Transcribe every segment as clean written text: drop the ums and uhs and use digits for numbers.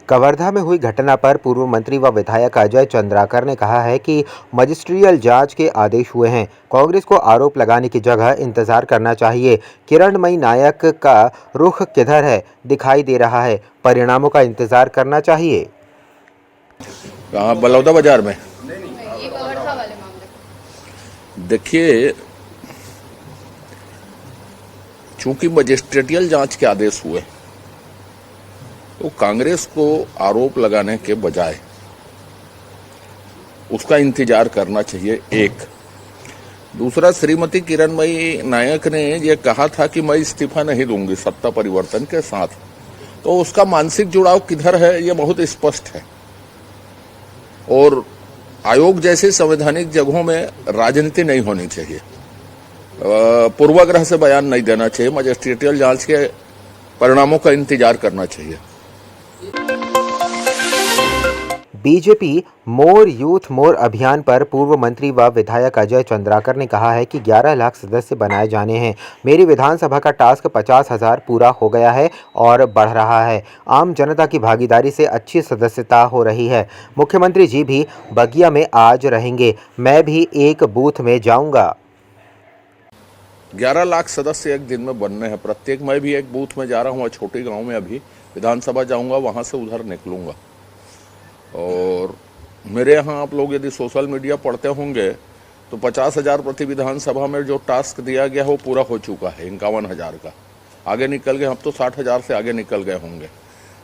कवर्धा में हुई घटना पर पूर्व मंत्री व विधायक अजय चंद्राकर ने कहा है कि मजिस्ट्रियल जांच के आदेश हुए हैं। कांग्रेस को आरोप लगाने की जगह इंतजार करना चाहिए। किरणमयी नायक का रुख किधर है, दिखाई दे रहा है। परिणामों का इंतजार करना चाहिए। कहाँ? बलौदा बाजार में। ये कवर्धा वाले मामले। देखिए, चूंकि मजिस्ट्रेटियल जांच के आदेश हुए तो कांग्रेस को आरोप लगाने के बजाय उसका इंतजार करना चाहिए। एक दूसरा, श्रीमती किरणमयी नायक ने यह कहा था कि मैं इस्तीफा नहीं दूंगी सत्ता परिवर्तन के साथ, तो उसका मानसिक जुड़ाव किधर है यह बहुत स्पष्ट है। और आयोग जैसे संवैधानिक जगहों में राजनीति नहीं होनी चाहिए, पूर्वाग्रह से बयान नहीं देना चाहिए। मजिस्ट्रेटियल जांच के परिणामों का इंतजार करना चाहिए। बीजेपी मोर यूथ मोर अभियान पर पूर्व मंत्री व विधायक अजय चंद्राकर ने कहा है कि 11 लाख सदस्य बनाए जाने हैं। मेरी विधानसभा का टास्क 50,000 पूरा हो गया है और बढ़ रहा है। आम जनता की भागीदारी से अच्छी सदस्यता हो रही है। मुख्यमंत्री जी भी बगिया में आज रहेंगे, मैं भी एक बूथ में जाऊंगा। 11 लाख सदस्य एक दिन में बनने हैं। प्रत्येक मैं भी एक बूथ में जा रहा हूँ, छोटे गांव में अभी विधानसभा जाऊंगा, वहां से उधर निकलूंगा। और मेरे यहाँ आप लोग यदि सोशल मीडिया पढ़ते होंगे तो 50,000 प्रति विधानसभा में जो टास्क दिया गया है वो पूरा हो चुका है। 51,000 का आगे निकल गए, हम तो 60,000 से आगे निकल गए होंगे।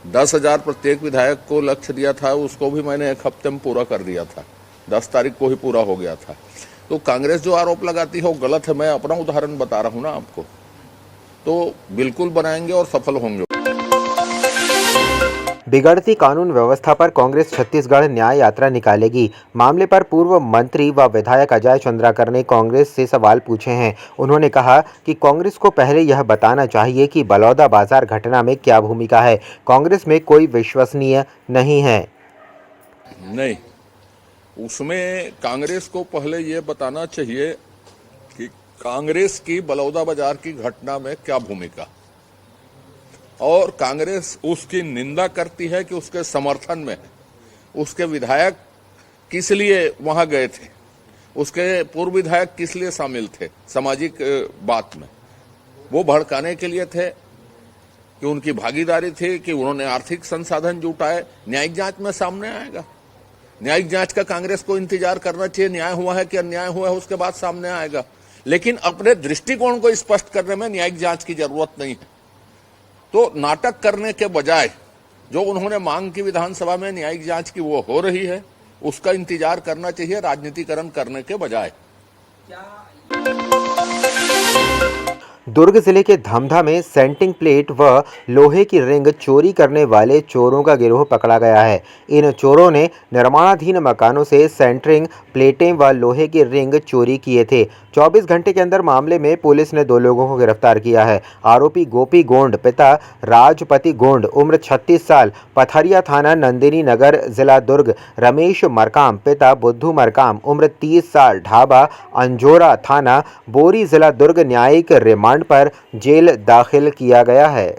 10,000 प्रत्येक विधायक को लक्ष्य दिया था, उसको भी मैंने एक हफ्ते में पूरा कर दिया था। 10 तारीख को ही पूरा हो गया था। तो कांग्रेस जो आरोप लगाती है वो गलत है। मैं अपना उदाहरण बता रहा हूँ ना आपको, तो बिल्कुल बनाएंगे और सफल होंगे। बिगड़ती कानून व्यवस्था पर कांग्रेस छत्तीसगढ़ न्याय यात्रा निकालेगी। मामले पर पूर्व मंत्री व विधायक अजय चंद्राकर ने कांग्रेस से सवाल पूछे हैं। उन्होंने कहा कि कांग्रेस को पहले यह बताना चाहिए कि बलौदा बाजार घटना में क्या भूमिका है। कांग्रेस में कोई विश्वसनीय नहीं है। नहीं, उसमें कांग्रेस को पहले यह बताना चाहिए कि कांग्रेस की बलौदा बाजार की घटना में क्या भूमिका, और कांग्रेस उसकी निंदा करती है कि उसके समर्थन में उसके विधायक किस लिए वहां गए थे, उसके पूर्व विधायक किस लिए शामिल थे सामाजिक बात में। वो भड़काने के लिए थे कि उनकी भागीदारी थी, कि उन्होंने आर्थिक संसाधन जुटाए। न्यायिक जांच में सामने आएगा। न्यायिक जांच का कांग्रेस को इंतजार करना चाहिए। न्याय हुआ है कि अन्याय हुआ है उसके बाद सामने आएगा। लेकिन अपने दृष्टिकोण को स्पष्ट करने में न्यायिक जांच की जरूरत नहीं है। तो नाटक करने के बजाय जो उन्होंने मांग की विधानसभा में न्यायिक जांच की, वो हो रही है, उसका इंतजार करना चाहिए राजनीतिकरण करने के बजाय। दुर्ग जिले के धमधा में सेंटिंग प्लेट व लोहे की रिंग चोरी करने वाले चोरों का गिरोह पकड़ा गया है। इन चोरों ने निर्माणाधीन मकानों से सेंटरिंग प्लेटें व लोहे की रिंग चोरी किए थे। 24 घंटे के अंदर मामले में पुलिस ने 2 लोगों को गिरफ्तार किया है। आरोपी गोपी गोंड पिता राजपति गोंड उम्र 36 साल, पथरिया थाना नंदिनी नगर जिला दुर्ग। रमेश मरकाम पिता बुद्धू मरकाम उम्र 30 साल, ढाबा अंजोरा थाना बोरी जिला दुर्ग। न्यायिक रिमांड पर जेल दाखिल किया गया है।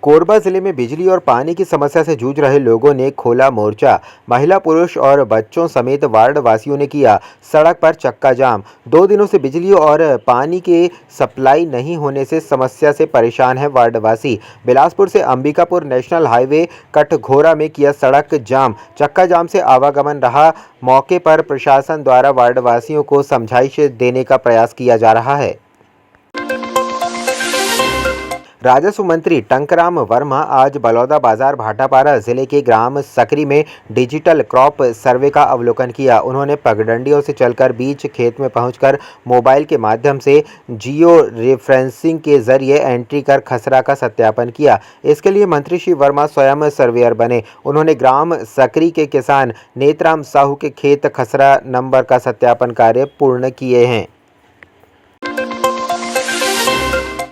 कोरबा जिले में बिजली और पानी की समस्या से जूझ रहे लोगों ने खोला मोर्चा। महिला, पुरुष और बच्चों समेत वार्ड वासियों ने किया सड़क पर चक्का जाम। 2 दिनों से बिजली और पानी के सप्लाई नहीं होने से समस्या से परेशान है वार्ड वासी। बिलासपुर से अंबिकापुर नेशनल हाईवे कटघोरा में किया सड़क जाम। चक्का जाम से आवागमन रहा। मौके पर प्रशासन द्वारा वार्ड वासियों को समझाइश देने का प्रयास किया जा रहा है। राजस्व मंत्री टंकराम वर्मा आज बलौदा बाजार भाटापारा जिले के ग्राम सकरी में डिजिटल क्रॉप सर्वे का अवलोकन किया। उन्होंने पगडंडियों से चलकर बीच खेत में पहुंचकर मोबाइल के माध्यम से जियो रेफरेंसिंग के जरिए एंट्री कर खसरा का सत्यापन किया। इसके लिए मंत्री श्री वर्मा स्वयं सर्वेयर बने। उन्होंने ग्राम सकरी के किसान नेतराम साहू के खेत खसरा नंबर का सत्यापन कार्य पूर्ण किए हैं।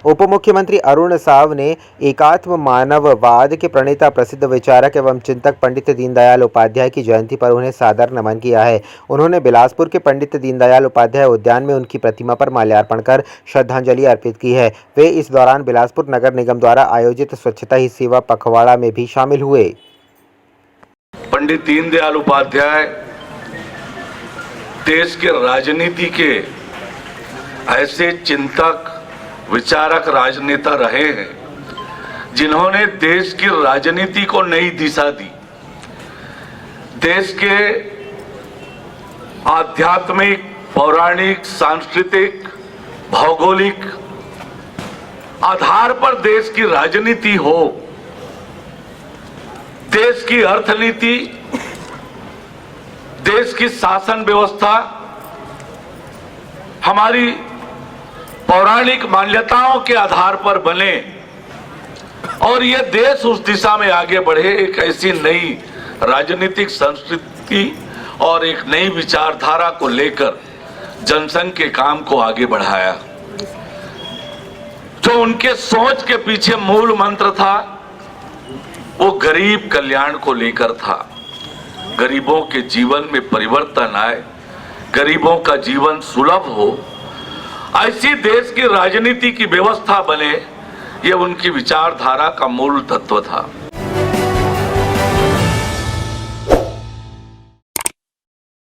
उप मुख्यमंत्री अरुण साव ने एकात्म मानववाद के प्रणेता प्रसिद्ध विचारक एवं चिंतक पंडित दीनदयाल उपाध्याय की जयंती पर उन्हें सादर नमन किया है। उन्होंने बिलासपुर के पंडित दीनदयाल उपाध्याय उद्यान में उनकी प्रतिमा पर माल्यार्पण कर श्रद्धांजलि अर्पित की है। वे इस दौरान बिलासपुर नगर निगम द्वारा आयोजित स्वच्छता ही सेवा पखवाड़ा में भी शामिल हुए। पंडित दीनदयाल उपाध्याय देश के राजनीति के ऐसे चिंतक विचारक राजनेता रहे हैं जिन्होंने देश की राजनीति को नई दिशा दी। देश के आध्यात्मिक, पौराणिक, सांस्कृतिक, भौगोलिक आधार पर देश की राजनीति हो, देश की अर्थनीति, देश की शासन व्यवस्था हमारी पौराणिक मान्यताओं के आधार पर बने और ये देश उस दिशा में आगे बढ़े। एक ऐसी नई राजनीतिक संस्कृति और एक नई विचारधारा को लेकर जनसंघ के काम को आगे बढ़ाया। जो उनके सोच के पीछे मूल मंत्र था वो गरीब कल्याण को लेकर था। गरीबों के जीवन में परिवर्तन आए, गरीबों का जीवन सुलभ हो, ऐसी देश की राजनीति की व्यवस्था बने, ये उनकी विचारधारा का मूल तत्व था।